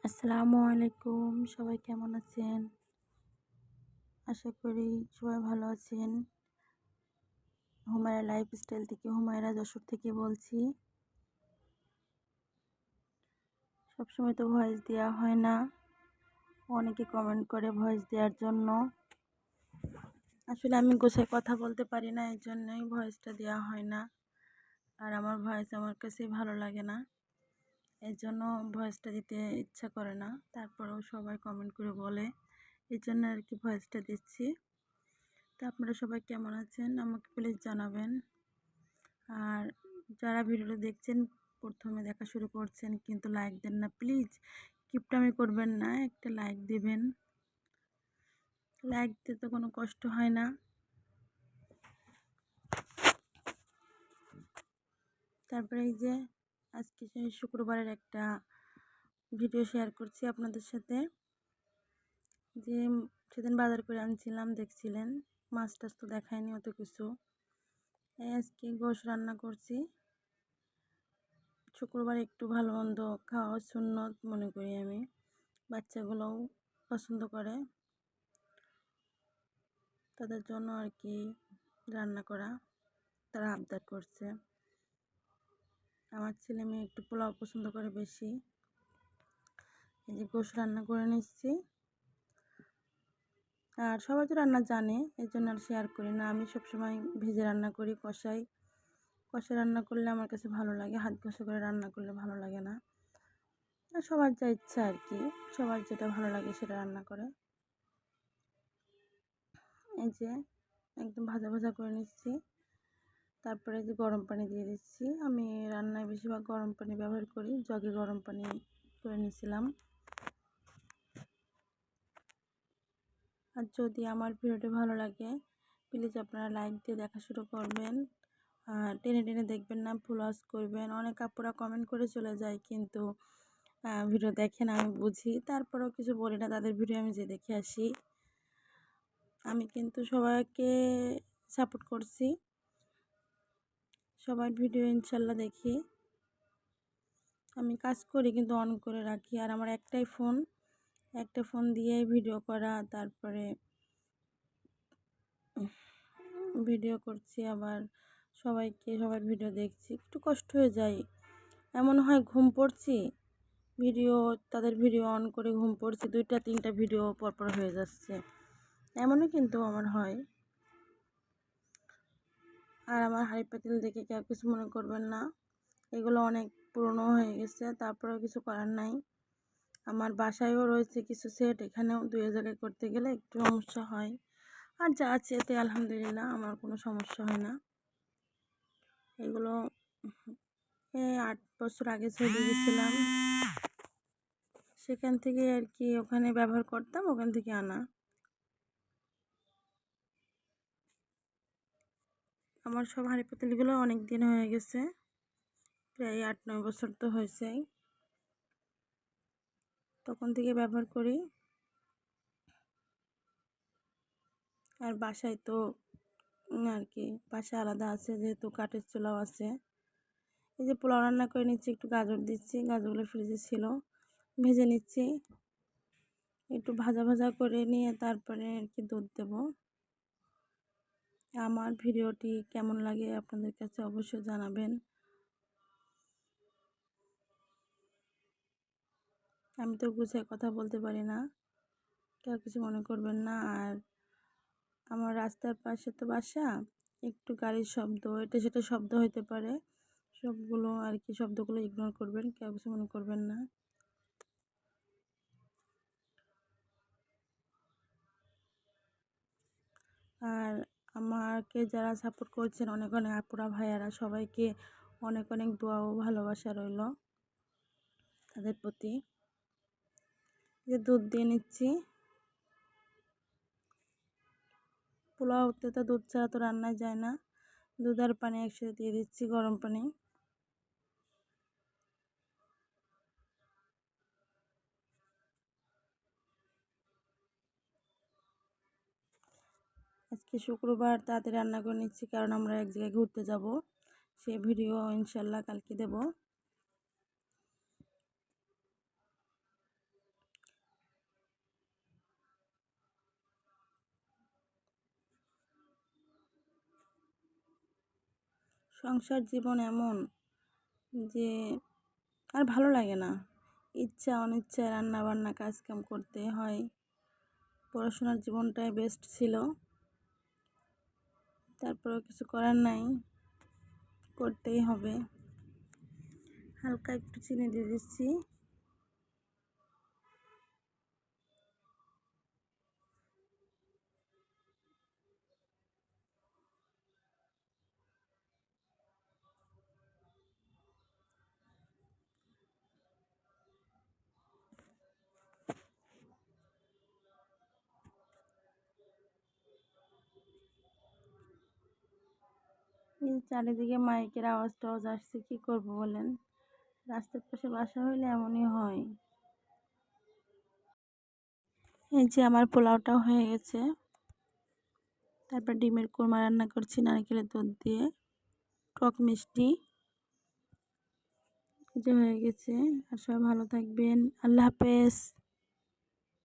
আসসালামু আলাইকুম। সবাই কেমন আছেন? আশা করি সবাই ভালো আছেন। হুমায়রা লাইফস্টাইল থেকে হুমায়রা যশোর থেকে বলছি। সবসময় তো ভয়েস দেওয়া হয় না। অনেকে কমেন্ট করে ভয়েস দেওয়ার জন্য। আসলে আমি গোছায় কথা বলতে পারি না, এই জন্যই ভয়েসটা দেওয়া হয় না। আর আমার ভয়েস আমার কাছেই ভালো লাগে না, এই জন্য ভয়েসটা দিতে ইচ্ছা করে না। তারপরেও সবাই কমেন্ট করে বলে, এই জন্য আর কি ভয়েসটা দিচ্ছি। তো আপনারা সবাই কেমন আছেন আমাকে প্লিজ জানাবেন। আর যারা ভিডিওটা দেখছেন, প্রথমে দেখা শুরু করছেন কিন্তু লাইক দেন না, প্লিজ কিপটামি করবেন না, একটা লাইক দিবেন। লাইক দিতে তো কোনো কষ্ট হয় না। তারপরে এই যে আজকে সেই শুক্রবারের একটা ভিডিও শেয়ার করছি আপনাদের সাথে। যে সেদিন বাজার করে আনছিলাম, দেখছিলেন মাছ টাছ তো দেখায়নি অত কিছু। আজকে গোশ রান্না করছি। শুক্রবার একটু ভালো মন্দ খাওয়া সুন্নত মনে করি আমি, বাচ্চাগুলোও পছন্দ করে, তাদের জন্য আর কি রান্না করা। তারা আবদার করছে। আমার ছেলে মেয়ে একটু পোলাও পছন্দ করে বেশি। এই যে গোশ রান্না করে নিচ্ছি। আর সবাই তো রান্না জানে, এই জন্য আর শেয়ার করি না। আমি সবসময় ভেজে রান্না করি, কষাই রান্না করলে আমার কাছে ভালো লাগে। হাত ঘষা করে রান্না করলে ভালো লাগে না। আর সবার যা ইচ্ছা আর কি, সবার যেটা ভালো লাগে সেটা রান্না করে। এই যে একদম ভাজা ভাজা করে নিচ্ছি। তারপরে যে গরম পানি দিয়ে দিচ্ছি। আমি রান্নায় বেশিরভাগ গরম পানি ব্যবহার করি, জগে গরম পানি করে নিয়েছিলাম। আর যদি আমার ভিডিওটি ভালো লাগে, প্লিজ আপনারা লাইক দিয়ে দেখা শুরু করবেন। আর টেনে টেনে দেখবেন না, ফুল ওয়াচ করবেন। অনেক আপুরা কমেন্ট করে চলে যায়, কিন্তু ভিডিও দেখেন, আমি বুঝি, তারপরেও কিছু বলি না। তাদের ভিডিও আমি যে দেখে আসি। আমি কিন্তু সবাইকে সাপোর্ট করছি, সবার ভিডিও ইনশাল্লাহ দেখি। আমি কাজ করি কিন্তু অন করে রাখি। আর আমার একটা ফোন দিয়ে ভিডিও করা, তারপরে ভিডিও করছি, আবার সবার ভিডিও দেখছি, একটু কষ্ট হয়ে যায়। এমন হয় ঘুম পড়ছি, তাদের ভিডিও অন করে ঘুম পড়ছি, 2টা 3টা ভিডিও পরপর হয়ে যাচ্ছে, এমনও কিন্তু আমার হয়। আর আমার হাঁড়ি পাতিল দেখে কেউ কিছু মনে করবেন না, এগুলো অনেক পুরনো হয়ে গেছে, তারপরেও কিছু করার নাই। আমার বাসায়ও রয়েছে কিছু সেট, এখানেও 2 জায়গায় করতে গেলে একটু সমস্যা হয়। আর যা আছে এতে আলহামদুলিল্লাহ আমার কোনো সমস্যা হয় না। এগুলো 8 বছর আগে ছেড়ে গেছিলাম, সেখান থেকে আর কি ওখানে ব্যবহার করতাম, ওখান থেকে আনা। আমার সব হাঁড়ি পাতিলগুলো অনেক দিন হয়ে গেছে, প্রায় 8-9 বছর তো হয়েছেই, তখন থেকে ব্যবহার করি। আর বাসায় তো আর কি বাসায় আলাদা আছে, যেহেতু কাঠের চুলাও আছে। এই যে পোলাও রান্না করে নিচ্ছি, একটু গাজর দিচ্ছি, গাজরগুলো ফ্রিজে ছিল, ভেজে নিচ্ছি। একটু ভাজা ভাজা করে নিয়ে তারপরে আর কি দুধ দেব। আমার ভিডিওটি কেমন লাগে আপনাদের কাছে অবশ্যই জানাবেন। আমি তো গুছিয়ে কথা বলতে পারি না, কেউ কিছু মনে করবেন না। আর আমার রাস্তার পাশে তো বাসা, একটু গাড়ির শব্দ, এটা সেটা শব্দ হতে পারে, সবগুলো আর কি শব্দগুলো ইগনোর করবেন, কেউ কিছু মনে করবেন না। আর আমাকে যারা সাপোর্ট করছেন, অনেক অনেক আপুরা ভাইয়ারা, সবাইকে অনেক অনেক দোয়া ও ভালোবাসা রইল তাদের প্রতি। যে দুধ দিয়ে নিচ্ছি, পোলাওতে তো দুধ ছাড়া তো রান্না যায় না। দুধ আর পানি একসাথে দিয়ে দিচ্ছি, গরম পানি। আজকে শুক্রবার, তাড়াতাড়ি রান্না করে নিচ্ছি, কারণ আমরা এক জায়গায় ঘুরতে যাব, সেই ভিডিও ইনশাল্লাহ কালকে দেব। সংসার জীবন এমন যে আর ভালো লাগে না, ইচ্ছা অনিচ্ছায় রান্না বান্না কাজকাম করতে হয়। পড়াশোনার জীবনটাই বেস্ট ছিল, তারপরেও কিছু করার নাই, করতেই হবে। হালকা একটু চিনি দিয়ে দিচ্ছি। এই চারিদিকে মাইকের আওয়াজ টাওয়াজ আসছে, কী করবো বলেন? রাস্তার পাশে বাসা হইলে এমনই হয়। এই যে আমার পোলাওটাও হয়ে গেছে। তারপর ডিমের কোরমা রান্না করছি নারকেলের দুধ দিয়ে, টক মিষ্টি। এই যে হয়ে গেছে। আর সবাই ভালো থাকবেন। আল্লাহ হাফেজ।